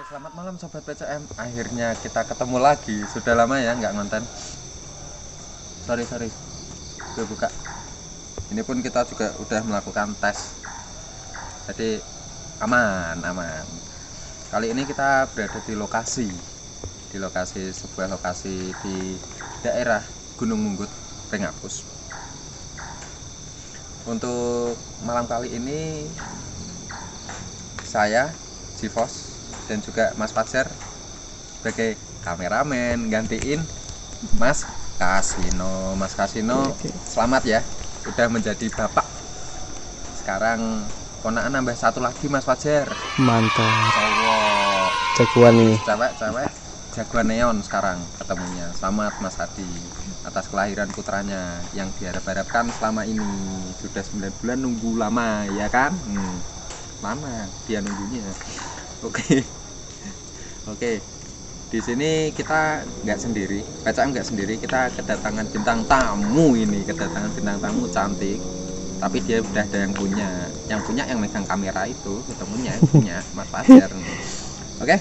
Selamat malam Sobat PCM. Akhirnya kita ketemu lagi. Sudah lama ya nggak ngonten. Sorry. Gue buka. Ini pun kita juga udah melakukan tes. Jadi aman. Kali ini kita berada di sebuah lokasi di daerah Gunung Munggut, Pringapus. Untuk malam kali ini saya, Jivos, dan juga Mas Fajar sebagai kameramen gantiin Mas Kasino. Mas Kasino, selamat ya, udah menjadi bapak. Sekarang ponakan nambah satu lagi, Mas Fajar. Mantap. Cowok Jagoan ini. cewek jagoan neon sekarang ketemunya. Selamat Mas Hadi atas kelahiran putranya yang diharap-harapkan selama ini. Sudah 9 bulan, nunggu lama ya kan? Lama dia nunggunya. Oke. Di sini kita nggak sendiri, PCM nggak sendiri. Kita kedatangan bintang tamu cantik. Tapi dia udah ada yang punya yang megang kamera itu ketemunya punya Mas Fajar. Oke,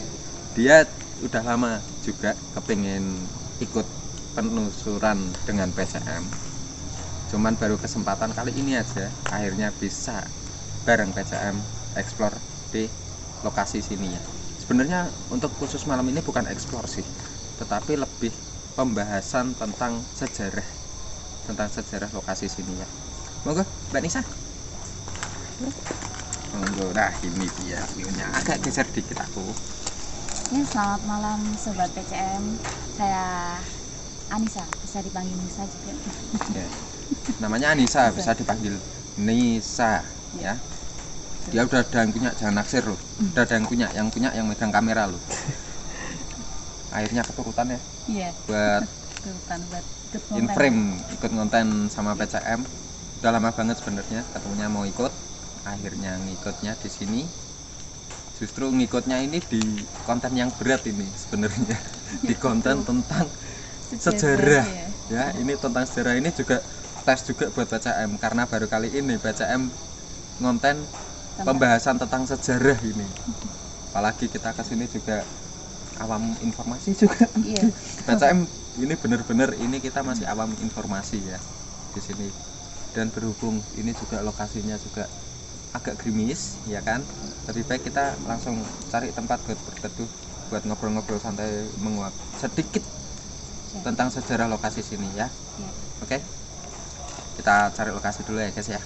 dia udah lama juga kepingin ikut penelusuran dengan PCM. Cuman baru kesempatan kali ini aja akhirnya bisa bareng PCM explore di lokasi sini ya. Sebenarnya untuk khusus malam ini bukan explore sih, tetapi lebih pembahasan tentang sejarah lokasi sini ya. Monggo Mbak Nisa. Monggo. Nah, ini dia view-nya. Agak geser dikit aku. Ya, selamat malam Sobat PCM. Saya Anissa, bisa dipanggil Nisa juga. Ya. Namanya Anissa, bisa dipanggil Nisa ya. Dia udah ada yang punya, jangan naksir loh. Udah ada yang punya yang megang kamera loh. Akhirnya keturutan ya. Iya. Buat Keturutan buat in frame ikut ngonten sama PCM. Udah lama banget sebenarnya ketemunya mau ikut. Akhirnya ngikutnya di sini. Justru ngikutnya ini di konten yang berat ini sebenarnya. Di konten tentang sejarah. Ya, ini tentang sejarah ini juga tes juga buat PCM karena baru kali ini PCM ngonten pembahasan tentang sejarah ini. Apalagi kita kesini juga awam informasi juga. Iya. PCM ini bener-bener ini kita masih awam informasi ya di sini. Dan berhubung ini juga lokasinya juga agak gerimis ya kan, lebih baik kita langsung cari tempat buat berteduh, buat ngobrol-ngobrol santai, menguak sedikit tentang sejarah lokasi sini ya. Oke, kita cari lokasi dulu ya guys ya.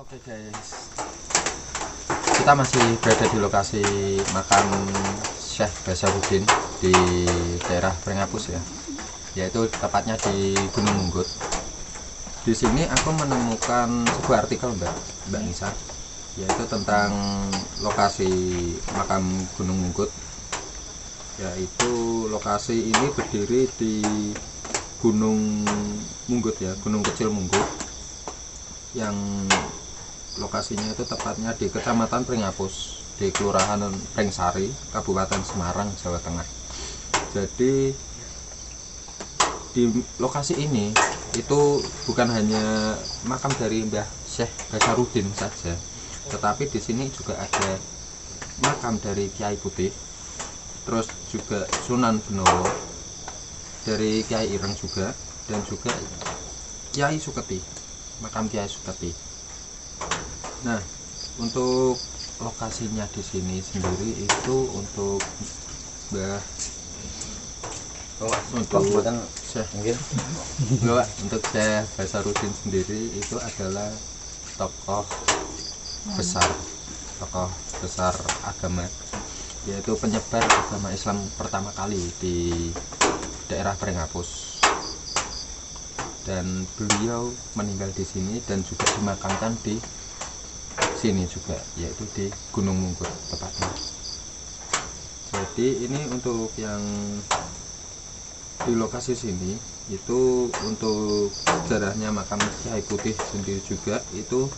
Oke guys, kita masih berada di lokasi makam Syekh Basaruddin di daerah Pringapus ya, yaitu tepatnya di Gunung Munggut. Di sini aku menemukan sebuah artikel Mbak Nisa, yaitu tentang lokasi makam Gunung Munggut. Yaitu lokasi ini berdiri di Gunung Munggut ya, Gunung Kecil Munggut, yang lokasinya itu tepatnya di Kecamatan Pringapus, di Kelurahan Pringsari, Kabupaten Semarang, Jawa Tengah. Jadi di lokasi ini itu bukan hanya makam dari Mbah Syekh Basaruddin saja, tetapi di sini juga ada makam dari Kiai Putih terus juga Sunan Benowo dari Kiai Ireng juga, dan juga Kiai Suketi, makam Kiai Suketi. Nah, untuk lokasinya di sini sendiri itu untuk untuk Syekh Basaruddin sendiri itu adalah tokoh besar agama, yaitu penyebar agama Islam pertama kali di daerah Prenggapus, dan beliau meninggal di sini dan juga dimakamkan di sini juga, yaitu di Gunung Mungkur tepatnya. Jadi ini untuk yang di lokasi sini itu untuk sejarahnya makam Kiai Putih sendiri juga, itu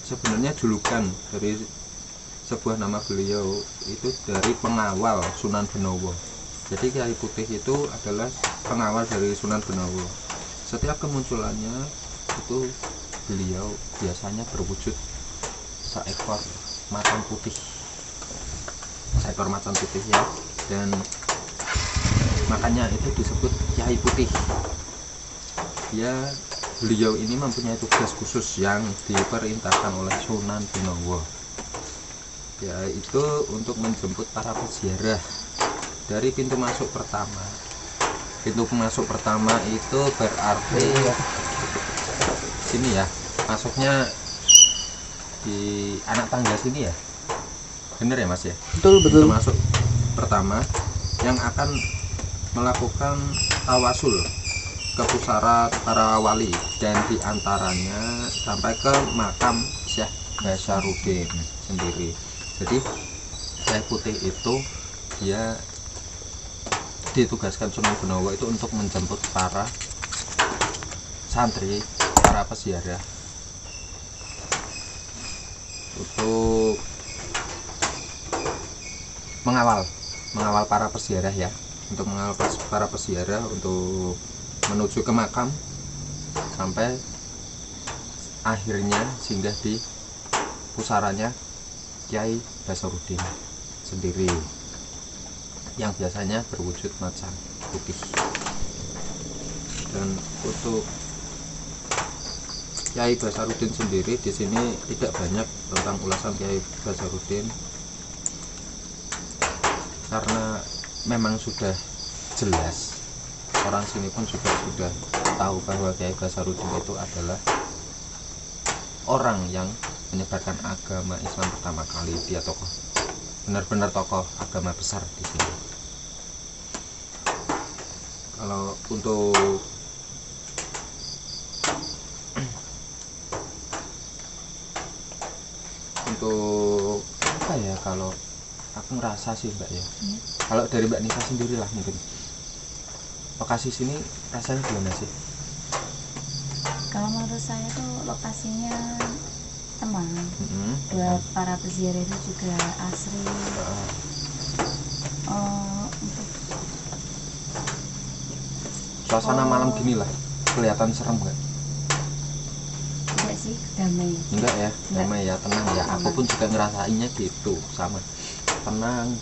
sebenarnya julukan dari sebuah nama beliau itu dari pengawal Sunan Benowo. Jadi Kiai Putih itu adalah pengawal dari Sunan Benowo. Setiap kemunculannya itu beliau biasanya berwujud seekor macan putih, ya, dan makanya itu disebut Kiai Putih. Beliau ini mempunyai tugas khusus yang diperintahkan oleh Sunan Benowo, yaitu untuk menjemput para peziarah dari pintu masuk pertama. Pintu masuk pertama itu berarti sini ya, masuknya di anak tangga sini ya, bener ya Mas ya? Betul. Pintu masuk pertama yang akan melakukan tawasul ke pusara para wali, dan diantaranya sampai ke makam Syekh Basaruddin sendiri. Jadi Kiai Putih itu dia ditugaskan Sunan Benowo itu untuk menjemput para santri, para peziarah, untuk mengawal para peziarah ya, untuk mengawal para peziarah untuk menuju ke makam sampai akhirnya singgah di pusaranya Kiai Basaruddin sendiri, yang biasanya berwujud macan putih. Dan untuk Kiai Basaruddin sendiri di sini tidak banyak tentang ulasan Kiai Basaruddin, karena memang sudah jelas, orang sini pun juga sudah tahu bahwa Kiai Basaruddin itu adalah orang yang menyebarkan agama Islam pertama kali. Dia tokoh, benar-benar tokoh agama besar di sini. Kalau untuk apa ya, kalau aku ngerasa sih Mbak ya, kalau dari Mbak Nisa sendiri lah, mungkin lokasi sini rasanya gimana sih? Kalau menurut saya tuh lokasinya tenang, buat para peziarah itu juga asri. Untuk suasana malam gini lah kelihatan serem nggak? Enggak sih, damai. Enggak ya, damai ya, tenang ya. Aku pun juga ngerasainnya gitu, sama, tenang,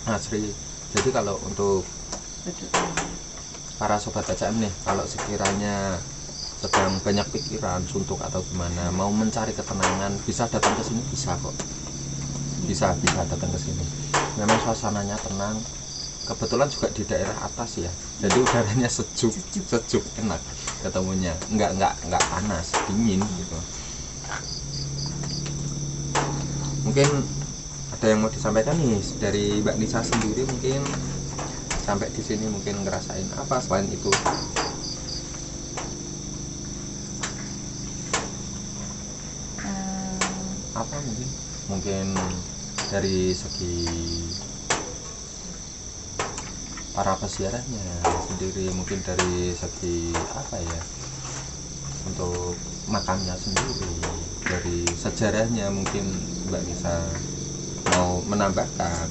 asri. Jadi kalau untuk para sobat PCM nih, kalau sekiranya sedang banyak pikiran, suntuk atau gimana, mau mencari ketenangan, bisa datang ke sini, bisa kok. Bisa datang ke sini. Memang suasananya tenang. Kebetulan juga di daerah atas ya. Jadi udaranya sejuk, enak ketemunya. Enggak panas, dingin gitu. Mungkin ada yang mau disampaikan nih dari Mbak Nisa sendiri, mungkin sampai di sini mungkin ngerasain apa selain itu? Apa mungkin dari segi para peziarahnya sendiri, mungkin dari segi apa ya, untuk makamnya sendiri, dari sejarahnya mungkin Mbak Nisa mau menambahkan.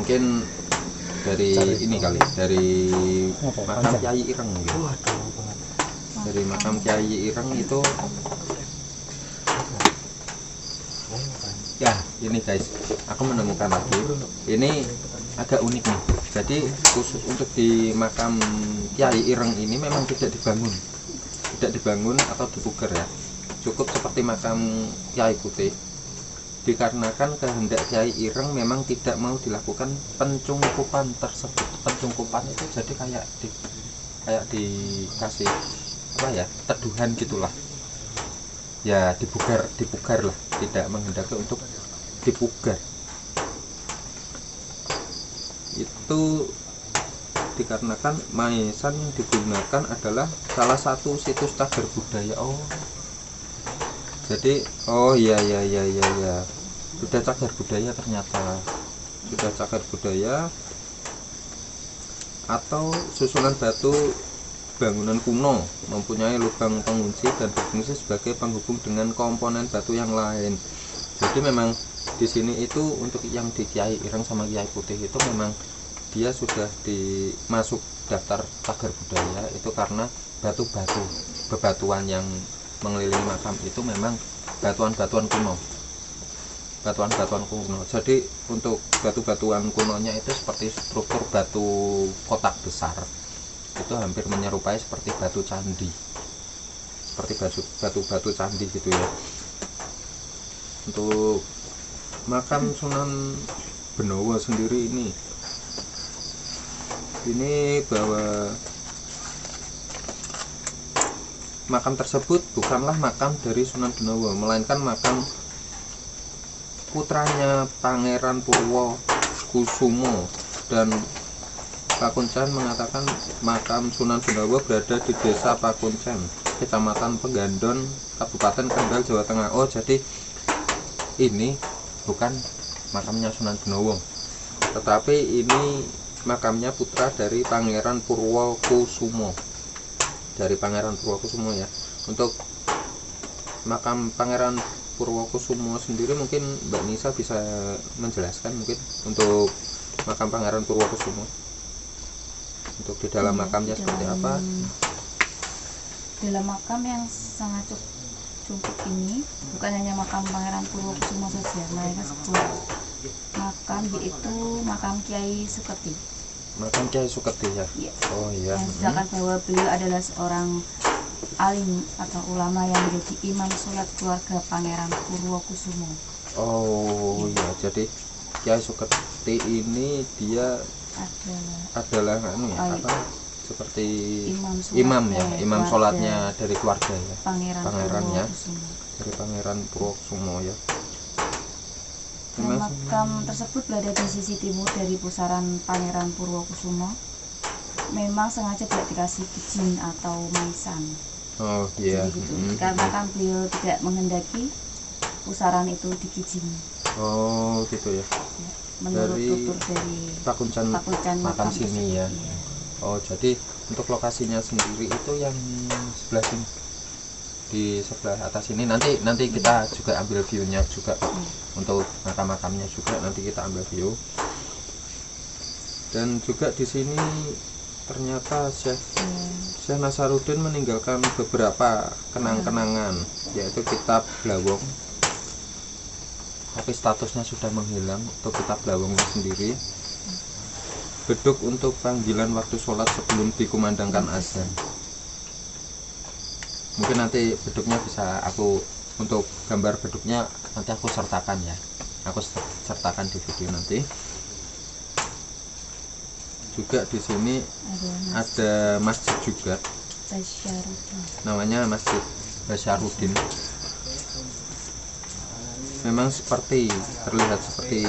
Mungkin dari ini kali, dari makam Kiai Ireng gitu. Dari makam Kiai Ireng itu Ya, ini guys, aku menemukan lagi. Ini agak unik nih. Jadi khusus untuk di makam Kiai Ireng ini memang tidak dibangun atau dipugar ya. Cukup seperti makam Kiai Putih. Dikarenakan kehendak Kiai Ireng memang tidak mau dilakukan pencungkupan tersebut. Pencungkupan itu jadi kayak dikasih apa ya, teduhan gitulah ya, dipugar lah, tidak menghendaki untuk dipugar. Itu dikarenakan Maesan yang digunakan adalah salah satu situs cagar budaya. Jadi iya sudah cagar budaya, ternyata sudah cagar budaya atau susunan batu bangunan kuno mempunyai lubang pengunci dan berfungsi sebagai penghubung dengan komponen batu yang lain. Jadi memang di sini itu untuk yang di Kiai Ireng sama Kiai Putih itu memang dia sudah dimasuk daftar cagar budaya itu karena bebatuan yang mengelilingi makam itu memang batuan-batuan kuno. Jadi untuk batu-batuan kunonya itu seperti struktur batu kotak besar, itu hampir menyerupai seperti batu candi, seperti batu candi gitu ya. Untuk makam Sunan Benowo sendiri ini bahwa makam tersebut bukanlah makam dari Sunan Benowo, melainkan makam putranya Pangeran Purwokusumo. Dan Pakuncen mengatakan makam Sunan Benowo berada di Desa Pakuncen, Kecamatan Penggandon, Kabupaten Kendal, Jawa Tengah. Jadi ini bukan makamnya Sunan Benowo, tetapi ini makamnya putra dari Pangeran Purwokusumo. Ya. Untuk makam Pangeran Purwokusumo sendiri mungkin Mbak Nisa bisa menjelaskan mungkin untuk makam Pangeran Purwokusumo. Untuk di dalam makamnya seperti apa? Dalam makam yang sangat cukup ini bukan hanya makam Pangeran Purwokusumo saja, melainkan sebuah makam, yaitu makam Kiai Suketi. Makam Kiai Suketi ya? Yes. Oh iya. Yang sedangkan bahwa beliau adalah seorang alim atau ulama yang menjadi imam sholat keluarga Pangeran Purwokusumo. Oh iya, jadi Kiai Suketi ini dia adalah seperti imam sholatnya dari keluarga ya, pangerannya dari Pangeran Purwokusumo ya. Makam tersebut berada di sisi timur dari pusaran Pangeran Purwokusumo. Memang sengaja tidak dikasih izin atau maisan. Oh iya. Jadi gitu. Karena kan beliau tidak menghendaki pusaran itu dikijini. Oh gitu ya. Menurut dari tutur dari Pakuncen makam sini ya. Iya. Oh jadi untuk lokasinya sendiri itu yang sebelah sini, di sebelah atas ini. Nanti kita juga ambil view-nya juga untuk makam-makamnya juga nanti kita ambil view. Dan juga di sini ternyata Syekh Nasaruddin meninggalkan beberapa kenang-kenangan, yaitu kitab Blawong, tapi statusnya sudah menghilang. Untuk kitab Blawongnya sendiri, beduk untuk panggilan waktu sholat sebelum dikumandangkan azan. Mungkin nanti beduknya bisa untuk gambar beduknya nanti aku sertakan ya, sertakan di video nanti. Juga di sini ada masjid juga, namanya Masjid Basyarudin. Memang terlihat seperti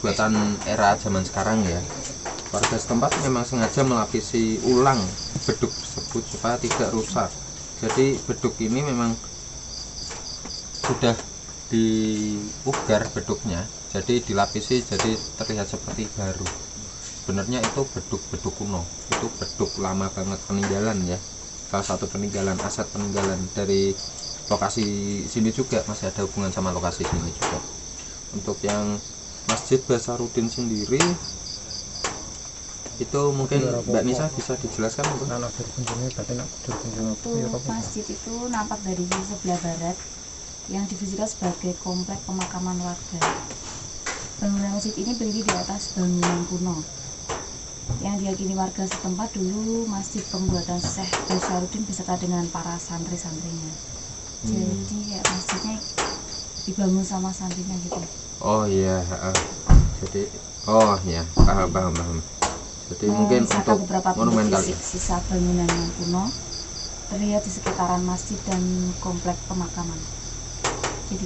buatan era zaman sekarang ya. Warga setempat memang sengaja melapisi ulang beduk tersebut supaya tidak rusak. Jadi beduk ini memang sudah dipugar beduknya, jadi dilapisi, jadi terlihat seperti baru. Sebenarnya itu beduk kuno, itu beduk lama banget, peninggalan ya, salah satu aset peninggalan dari lokasi sini juga, masih ada hubungan sama lokasi sini juga. Untuk yang Masjid Basyarudin sendiri itu mungkin Mbak Nisa bisa dijelaskan untuk masjid itu nampak dari sebelah barat. yang difungsikan sebagai komplek pemakaman warga. Bangunan masjid ini berdiri di atas bangunan kuno yang diyakini warga setempat dulu masjid pembuatan Syekh Basaruddin beserta dengan para santri-santrinya. Jadi kayak masjidnya dibangun sama santrinya gitu. Oh iya, jadi oh ya, paham. Jadi mungkin Misalkan untuk beberapa monumen bentuk kali. fisik sisa bangunan yang kuno terlihat di sekitaran masjid dan komplek pemakaman. Jadi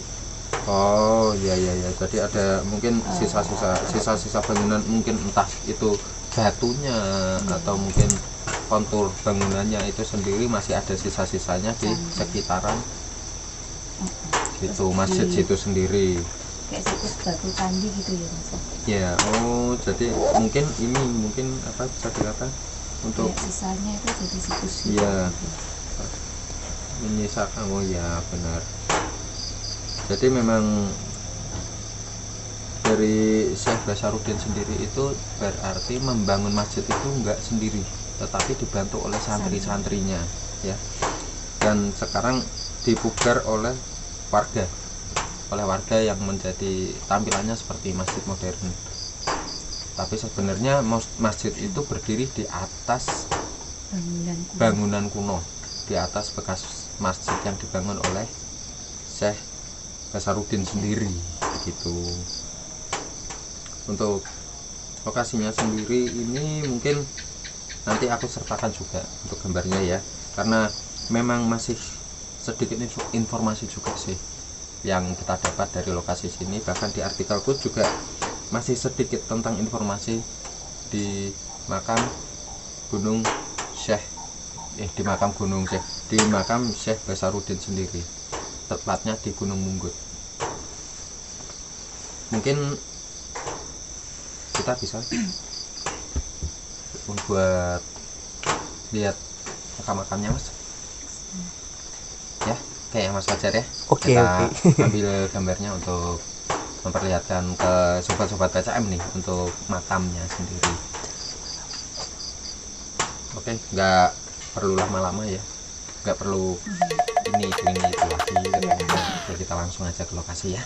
Oh iya. Jadi ada mungkin sisa-sisa bangunan, mungkin entah itu batunya atau mungkin kontur bangunannya itu sendiri masih ada sisa-sisanya di sekitaran itu masjid situ sendiri. kayak situs batu candi gitu ya Mas. Ya, oh jadi mungkin apa bisa dikatakan untuk Kayak sisanya itu jadi situs gitu. Iya. menyisakan. Oh ya benar. Jadi memang dari Syekh Basaruddin sendiri itu berarti membangun masjid itu enggak sendiri, tetapi dibantu oleh santri-santrinya ya. Dan sekarang dipugar oleh warga yang menjadi tampilannya seperti masjid modern. Tapi sebenarnya masjid itu berdiri di atas bangunan kuno, di atas bekas masjid yang dibangun oleh Syekh Basaruddin sendiri gitu. Untuk lokasinya sendiri ini mungkin nanti aku sertakan juga untuk gambarnya ya, karena memang masih sedikit informasi juga sih yang kita dapat dari lokasi sini. Bahkan di artikelku juga masih sedikit tentang informasi di makam Gunung Syekh di makam Syekh Basaruddin sendiri, tepatnya di Gunung Munggut. Mungkin kita bisa buat lihat makam-makamnya Mas ya, kayak Mas Fajar ya. Oke. Ambil gambarnya untuk memperlihatkan ke sobat-sobat PCM nih untuk makamnya sendiri. Oke, nggak perlu lama-lama ya, nggak perlu ini itu lagi. Kita langsung aja ke lokasi ya.